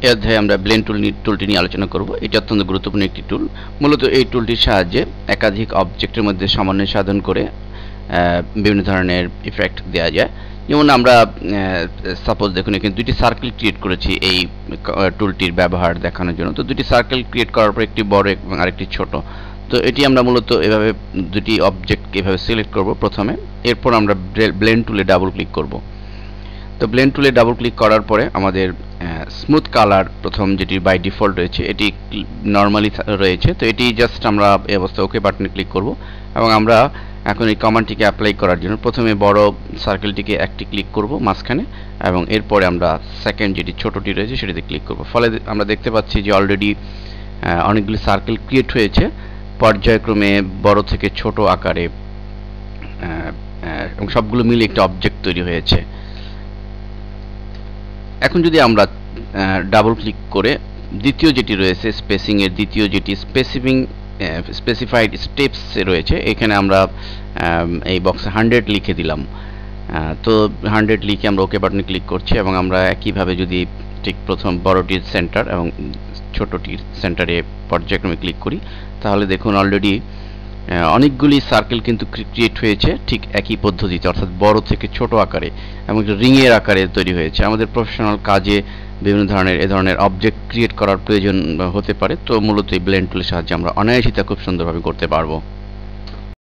এই অধ্যায়ে আমরা ব্লেন্ড টুলটি নিয়ে আলোচনা করব। এটি অত্যন্ত গুরুত্বপূর্ণ একটি টুল। মূলত এই টুলটির সাহায্যে একাধিক অবজেক্টের মধ্যে সমন্বয় সাধন করে বিভিন্ন ধরনের ইফেক্ট দেওয়া যায়। যেমন আমরা সাপোজ দেখুন এখানে দুটি সার্কেল ক্রিয়েট করেছি এই টুলটির ব্যবহার দেখানোর জন্য। তো দুটি সার্কেল ক্রিয়েট করার পর একটি বড় এবং আরেকটি ছোট। তো এটি আমরা মূলত এভাবে দুটি অবজেক্ট এভাবে সিলেক্ট করব প্রথমে, এরপর আমরা ব্লেন্ড টুলে ডাবল ক্লিক করব। তো ব্লেন্ড টুলে ডাবল ক্লিক করার পরে আমাদের স্মুথ কালার প্রথম যেটি বাই ডিফল্ট রয়েছে এটি নর্মালি রয়েছে। তো এটি জাস্ট আমরা এই অবস্থায় ওকে বাটনে ক্লিক করব এবং আমরা এখন এই কমান্ডটিকে অ্যাপ্লাই করার জন্য প্রথমে বড় সার্কেলটিকে একটি ক্লিক করব মাঝখানে এবং এরপরে আমরা সেকেন্ড যেটি ছোটটি রয়েছে সেটিতে ক্লিক করব। ফলে আমরা দেখতে পাচ্ছি যে অলরেডি অনেকগুলি সার্কেল ক্রিয়েট হয়েছে পর্যায়ক্রমে বড় থেকে ছোট আকারে এবং সবগুলো মিলে একটা অবজেক্ট তৈরি হয়েছে। এখন যদি আমরা ডাবল ক্লিক করে দ্বিতীয় যেটি রয়েছে স্পেসিং এর দ্বিতীয় যেটি স্পেসিফাইড স্টেপস রয়েছে, এখানে আমরা এই বক্সে 100 লিখে দিলাম। তো 100 লিখে আমরা ওকে বাটনে ক্লিক করছি এবং আমরা একইভাবে যদি ঠিক প্রথম বড়টির সেন্টার এবং ছোটটির সেন্টারে পর্যায়ক্রমে ক্লিক করি তাহলে দেখুন অলরেডি অনেকগুলি সার্কেল কিন্তু ক্রিয়েট হয়েছে ঠিক একই পদ্ধতিতে, অর্থাৎ বড় থেকে ছোট আকারে এবং রিংয়ের আকারে তৈরি হয়েছে। আমাদের প্রফেশনাল কাজে বিভিন্ন ধরনের এ ধরনের অবজেক্ট ক্রিয়েট করার প্রয়োজন হতে পারে। তো মূলত এই ব্লেন্ড টুলের সাহায্যে আমরা অনায়াসে তা খুব সুন্দরভাবে করতে পারবো।